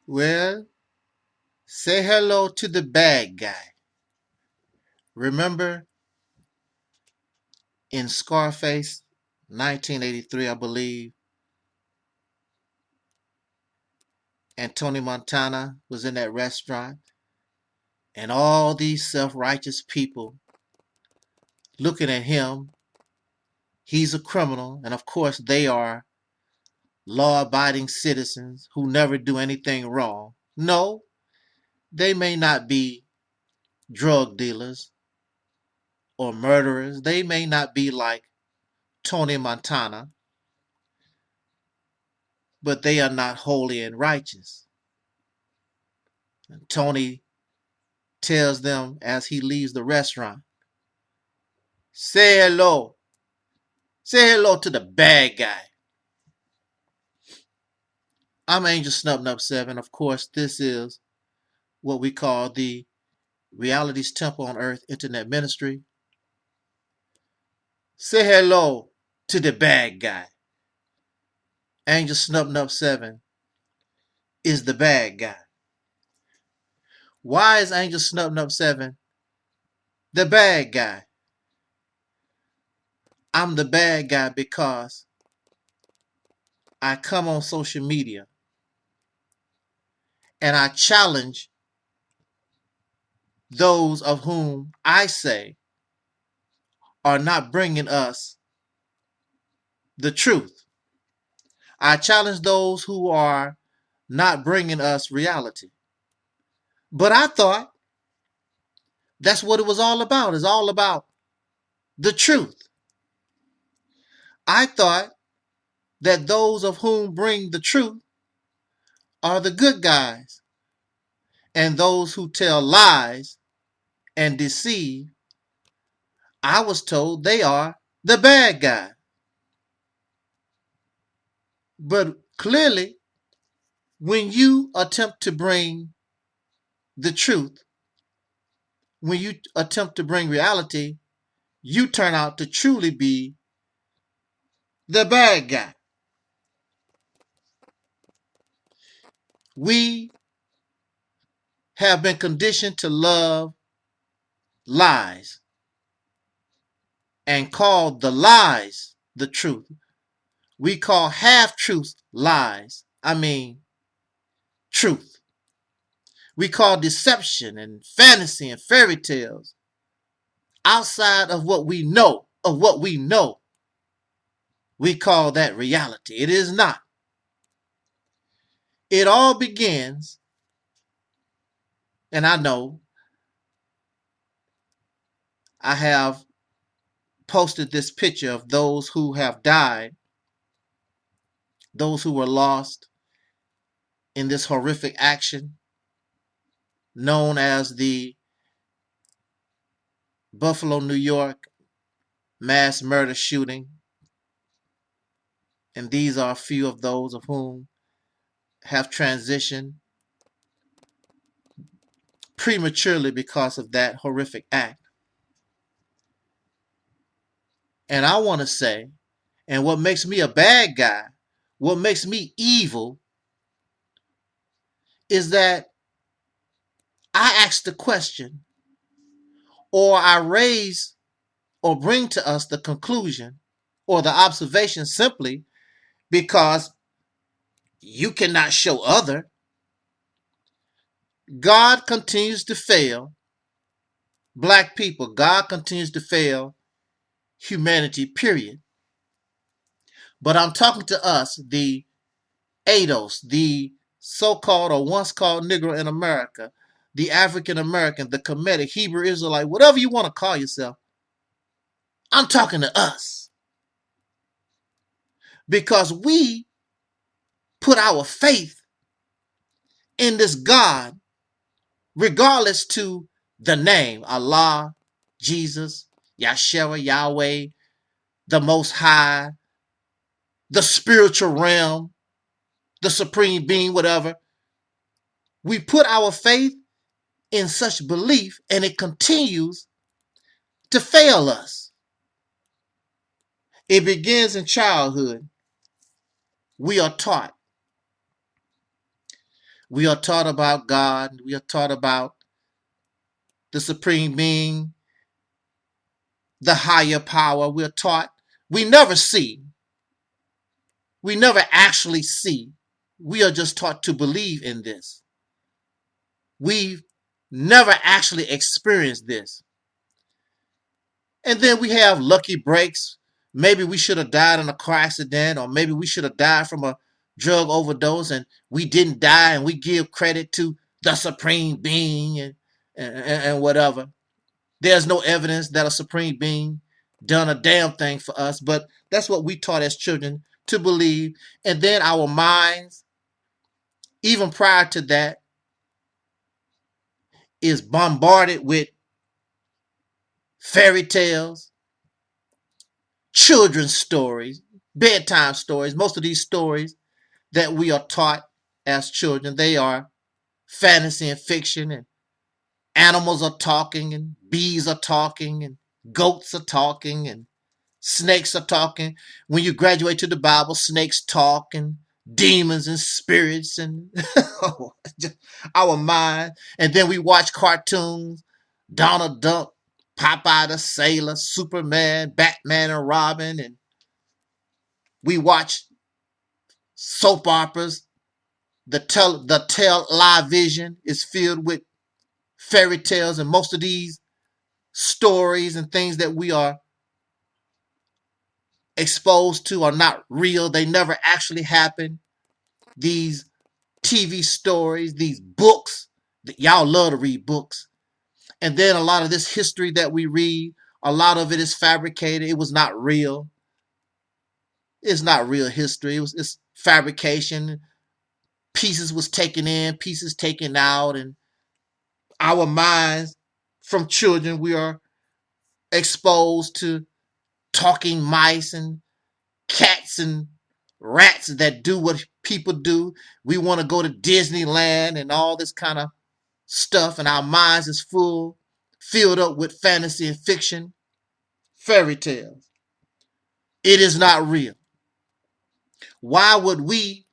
Well, say hello to the bad guy. Remember in Scarface, 1983, I believe, and Tony Montana was in that restaurant, and all these self-righteous people looking at him. He's a criminal, and of course they are law-abiding citizens who never do anything wrong. No, they may not be drug dealers or murderers. They may not be like Tony Montana, but they are not holy and righteous. And Tony tells them as he leaves the restaurant, say hello. Say hello to the bad guy. I'm Angel Snubnub 7. Of course, this is what we call the Reality's Temple on Earth Internet Ministry. Say hello to the bad guy. Angel Snubnub 7 is the bad guy. Why is Angel Snubnub 7 the bad guy? I'm the bad guy because I come on social media and I challenge those of whom I say are not bringing us the truth. I challenge those who are not bringing us reality. But I thought that's what it was all about. It's all about the truth. I thought that those of whom bring the truth are the good guys, and those who tell lies and deceive, I was told they are the bad guy. But clearly, when you attempt to bring the truth, when you attempt to bring reality, you turn out to truly be the bad guy. We have been conditioned to love lies and call the lies the truth. We call half-truths lies. I mean, truth. We call deception and fantasy and fairy tales outside of what we know, we call that reality. It is not. It all begins, and I know I have posted this picture of those who have died, those who were lost in this horrific action known as the Buffalo, New York mass murder shooting. And these are a few of those of whom have transitioned prematurely because of that horrific act. And I want to say, and what makes me a bad guy, what makes me evil, is that I ask the question, or I raise or bring to us the conclusion or the observation simply because you cannot show other. God continues to fail black people. God continues to fail humanity, period. But I'm talking to us, the ADOS, the so-called or once called Negro in America, the African American, the Kemetic, Hebrew Israelite, whatever you want to call yourself. I'm talking to us. Because we put our faith in this God, regardless to the name, Allah, Jesus, Yahshua, Yahweh, the Most High, the spiritual realm, the supreme being, whatever. We put our faith in such belief and it continues to fail us. It begins in childhood. We are taught. We are taught about God. We are taught about the supreme being, the higher power. We are taught. We never see. We never actually see. We are just taught to believe in this. We've never actually experienced this. And then we have lucky breaks. Maybe we should have died in a car accident, or maybe we should have died from a drug overdose and we didn't die, and we give credit to the supreme being and whatever. There's no evidence that a supreme being done a damn thing for us, but that's what we taught as children to believe. And then our minds, even prior to that, is bombarded with fairy tales, children's stories, bedtime stories. Most of these stories that we are taught as children, they are fantasy and fiction, and animals are talking, and bees are talking, and goats are talking, and snakes are talking. When you graduate to the Bible, snakes talk, and demons and spirits, and our mind. And then we watch cartoons, Donald Duck, Popeye the Sailor, Superman, Batman and Robin, and we watch soap operas. The television is filled with fairy tales, and most of these stories and things that we are exposed to are not real. They never actually happened. These TV stories, these books, y'all love to read books. And then a lot of this history that we read, a lot of it is fabricated. It was not real. It's not real history. It's fabrication. Pieces was taken in, pieces taken out, and our minds from children, we are exposed to talking mice and cats and rats that do what people do. We want to go to Disneyland and all this kind of stuff, and our minds is filled up with fantasy and fiction, fairy tales. It is not real. Why would we,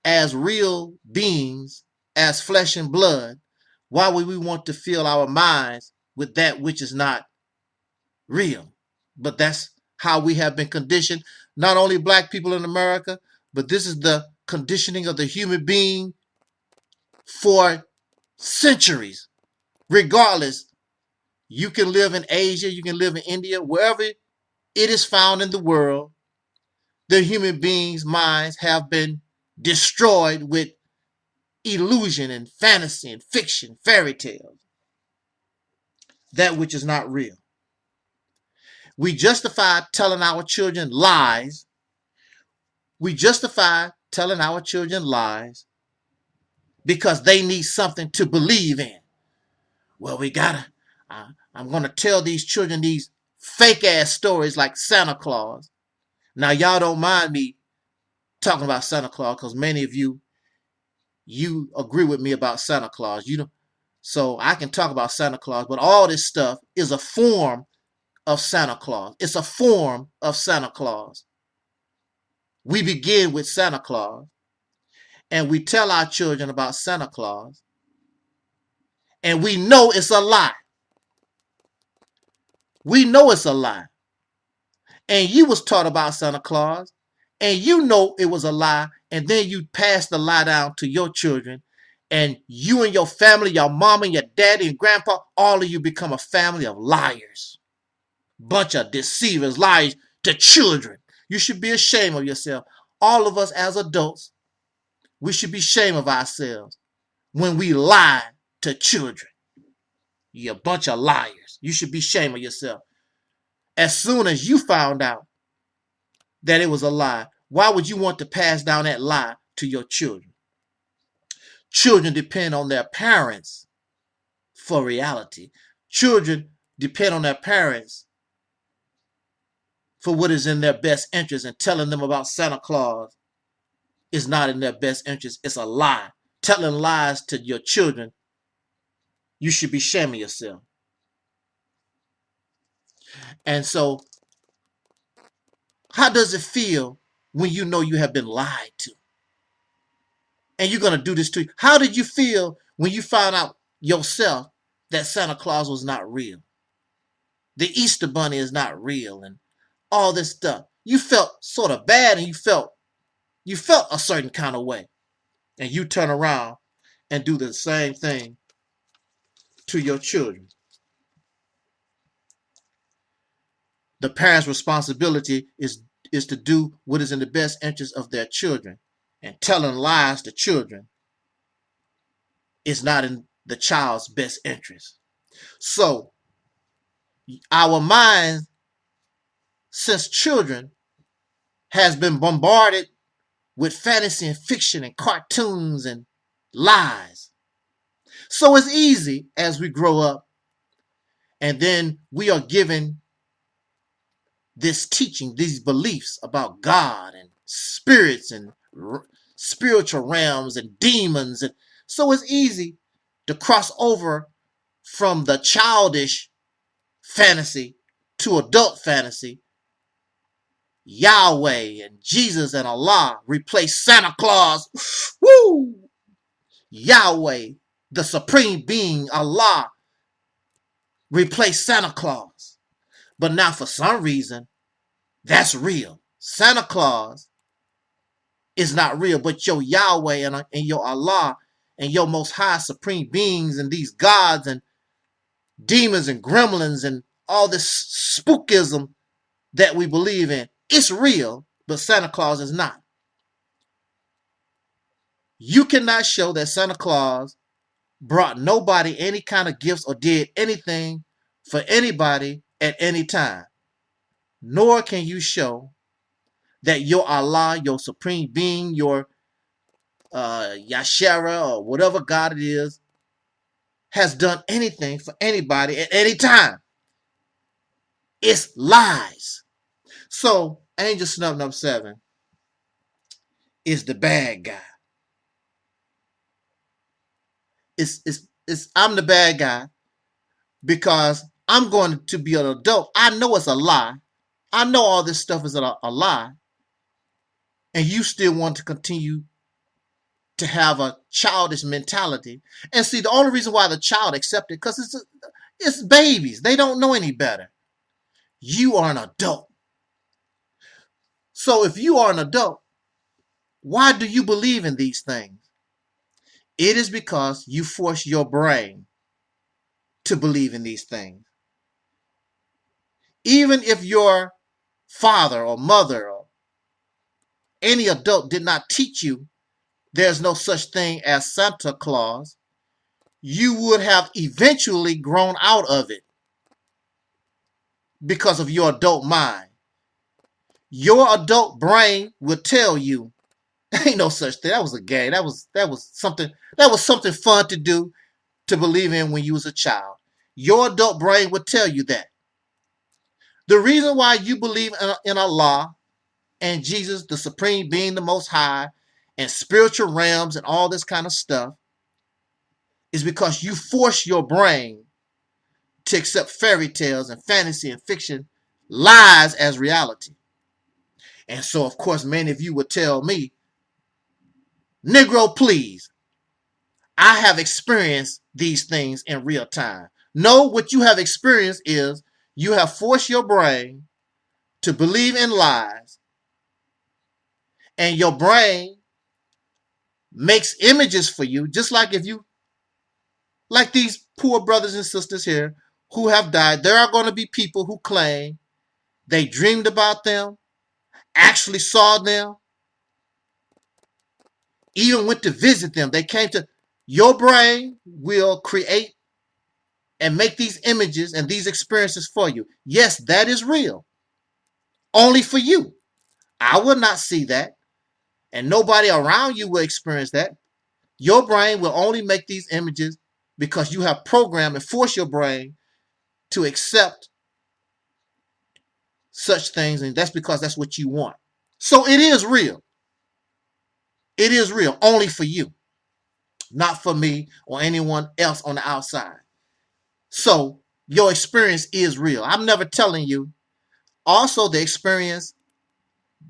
as real beings, as flesh and blood, why would we want to fill our minds with that which is not real? But that's how we have been conditioned, not only black people in America, but this is the conditioning of the human being for centuries. Regardless, you can live in Asia, you can live in India, wherever it is found in the world, the human beings' minds have been destroyed with illusion and fantasy and fiction, fairy tales, that which is not real. We justify telling our children lies. We justify telling our children lies because they need something to believe in. Well, I'm going to tell these children these fake ass stories like Santa Claus. Now, y'all don't mind me talking about Santa Claus because many of you agree with me about Santa Claus. So I can talk about Santa Claus, but all this stuff is a form of Santa Claus. It's a form of Santa Claus. We begin with Santa Claus, and we tell our children about Santa Claus, and we know it's a lie. We know it's a lie. And you was taught about Santa Claus, and you know it was a lie, and then you pass the lie down to your children, and you and your family, your mama and your daddy and grandpa, all of you become a family of liars. Bunch of deceivers, liars to children. You should be ashamed of yourself. All of us as adults, we should be ashamed of ourselves when we lie to children. You're a bunch of liars. You should be ashamed of yourself. As soon as you found out that it was a lie, why would you want to pass down that lie to your children? Children depend on their parents for reality. Children depend on their parents for what is in their best interest, and telling them about Santa Claus is not in their best interest. It's a lie. Telling lies to your children, you should be ashamed of yourself. And so, how does it feel when you know you have been lied to? And you're going to do this to you. How did you feel when you found out yourself that Santa Claus was not real? The Easter Bunny is not real and all this stuff. You felt sort of bad and you felt a certain kind of way. And you turn around and do the same thing to your children. The parents' responsibility is to do what is in the best interest of their children. And telling lies to children is not in the child's best interest. So, our minds, since children, has been bombarded with fantasy and fiction and cartoons and lies. So it's easy as we grow up and then we are given this teaching, these beliefs about God and spirits and spiritual realms and demons. And so it's easy to cross over from the childish fantasy to adult fantasy. Yahweh and Jesus and Allah replace Santa Claus. Woo! Yahweh, the supreme being, Allah, replace Santa Claus. But now for some reason, that's real. Santa Claus is not real, but your Yahweh and your Allah and your most high supreme beings and these gods and demons and gremlins and all this spookism that we believe in, it's real, but Santa Claus is not. You cannot show that Santa Claus brought nobody any kind of gifts or did anything for anybody at any time. Nor can you show that your Allah, your supreme being, your Yashara or whatever God it is, has done anything for anybody at any time. It's lies. So, Angel Snub Number 7 is the bad guy. I'm the bad guy because I'm going to be an adult. I know it's a lie. I know all this stuff is a lie. And you still want to continue to have a childish mentality. And see, the only reason why the child accepted, because it's babies. They don't know any better. You are an adult. So if you are an adult, why do you believe in these things? It is because you force your brain to believe in these things. Even if your father or mother or any adult did not teach you there's no such thing as Santa Claus, you would have eventually grown out of it because of your adult mind. Your adult brain will tell you ain't no such thing. That was a game. That was something fun to do, to believe in when you was a child. Your adult brain would tell you that. The reason why you believe in Allah and Jesus, the supreme being, the most high, and spiritual realms and all this kind of stuff is because you force your brain to accept fairy tales and fantasy and fiction, lies as reality. And so, of course, many of you would tell me, Negro, please, I have experienced these things in real time. No, what you have experienced is you have forced your brain to believe in lies, and your brain makes images for you, just like like these poor brothers and sisters here who have died. There are going to be people who claim they dreamed about them, actually saw them, even went to visit them. They came to. Your brain will create and make these images and these experiences for you. Yes, that is real. Only for you. I will not see that. And nobody around you will experience that. Your brain will only make these images because you have programmed and forced your brain to accept such things. And that's because that's what you want. So it is real. It is real. Only for you. Not for me or anyone else on the outside. So your experience is real. I'm never telling you. Also, the experience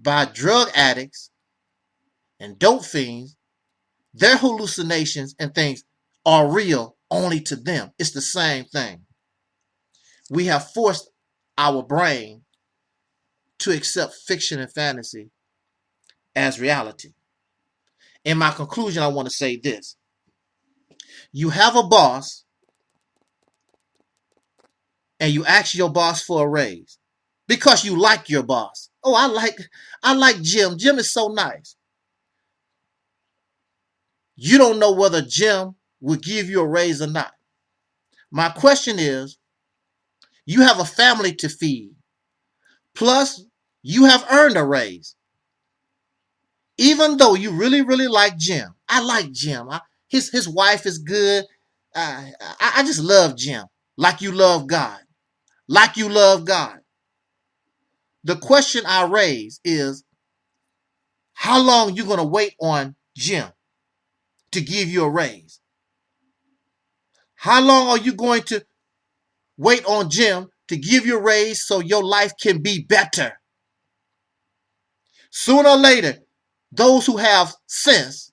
by drug addicts and dope fiends Their hallucinations and things are real only to them. It's the same thing. We have forced our brain to accept fiction and fantasy as reality. In my conclusion, I want to say this. You have a boss and you ask your boss for a raise because you like your boss. Oh, I like Jim. Jim is so nice. You don't know whether Jim will give you a raise or not. My question is, you have a family to feed. Plus, you have earned a raise. Even though you really, really like Jim. I like Jim. His wife is good. I just love Jim. Like you love God. Like you love God. The question I raise is, how long you going to wait on Jim to give you a raise? How long are you going to wait on Jim to give you a raise so your life can be better? Sooner or later, those who have sense,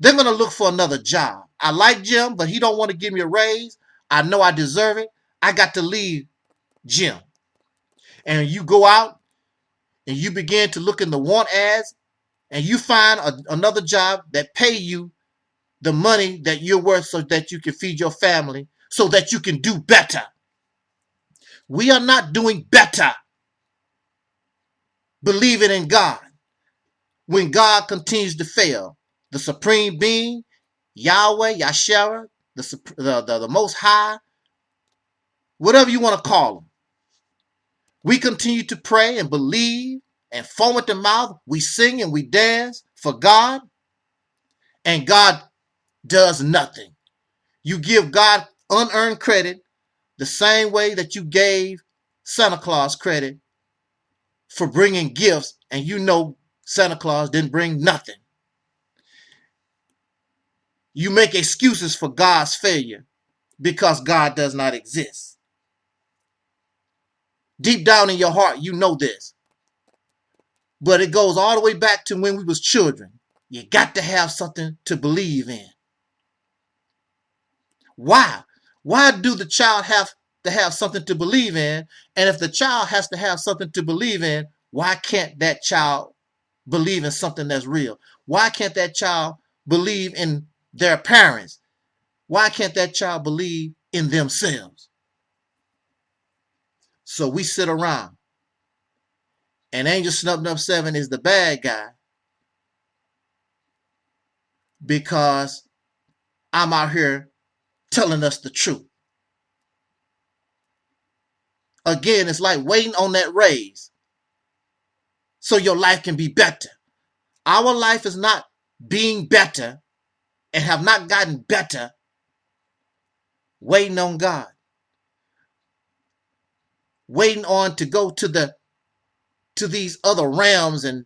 they're going to look for another job. I like Jim, but he don't want to give me a raise. I know I deserve it. I got to leave Jim. And you go out and you begin to look in the want ads and you find another job that pay you the money that you're worth so that you can feed your family, so that you can do better. We are not doing better believing in God when God continues to fail. The supreme being, Yahweh, Yahshua, the Most High, whatever you want to call him. We continue to pray and believe and foam at the mouth. We sing and we dance for God, and God does nothing. You give God unearned credit the same way that you gave Santa Claus credit for bringing gifts, and you know Santa Claus didn't bring nothing. You make excuses for God's failure because God does not exist. Deep down in your heart, you know this. But it goes all the way back to when we was children. You got to have something to believe in. Why? Why do the child have to have something to believe in? And if the child has to have something to believe in, why can't that child believe in something that's real? Why can't that child believe in their parents? Why can't that child believe in themselves? So we sit around, and Angel Snub 7 is the bad guy because I'm out here telling us the truth. Again, it's like waiting on that raise so your life can be better. Our life is not being better and have not gotten better waiting on God. Waiting on to go to these other realms and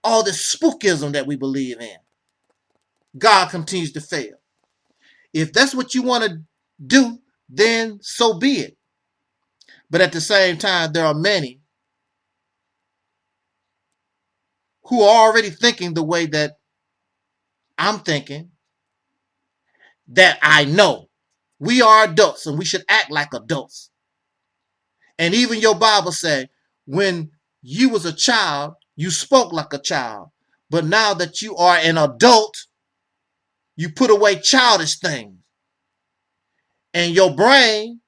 all this spookism that we believe in. God continues to fail. If that's what you want to do, then so be it. But at the same time, there are many who are already thinking the way that I'm thinking, that I know. We are adults and we should act like adults. And even your Bible said, when you was a child, you spoke like a child. But now that you are an adult, you put away childish things. And your brain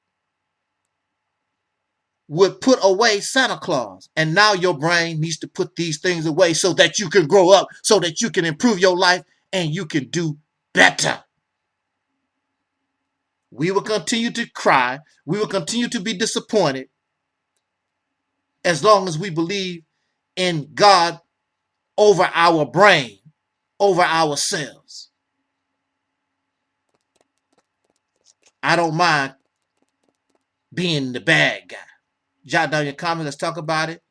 would put away Santa Claus. And now your brain needs to put these things away so that you can grow up, so that you can improve your life and you can do better. We will continue to cry. We will continue to be disappointed as long as we believe in God over our brain, over ourselves. I don't mind being the bad guy. Jot down your comments. Let's talk about it.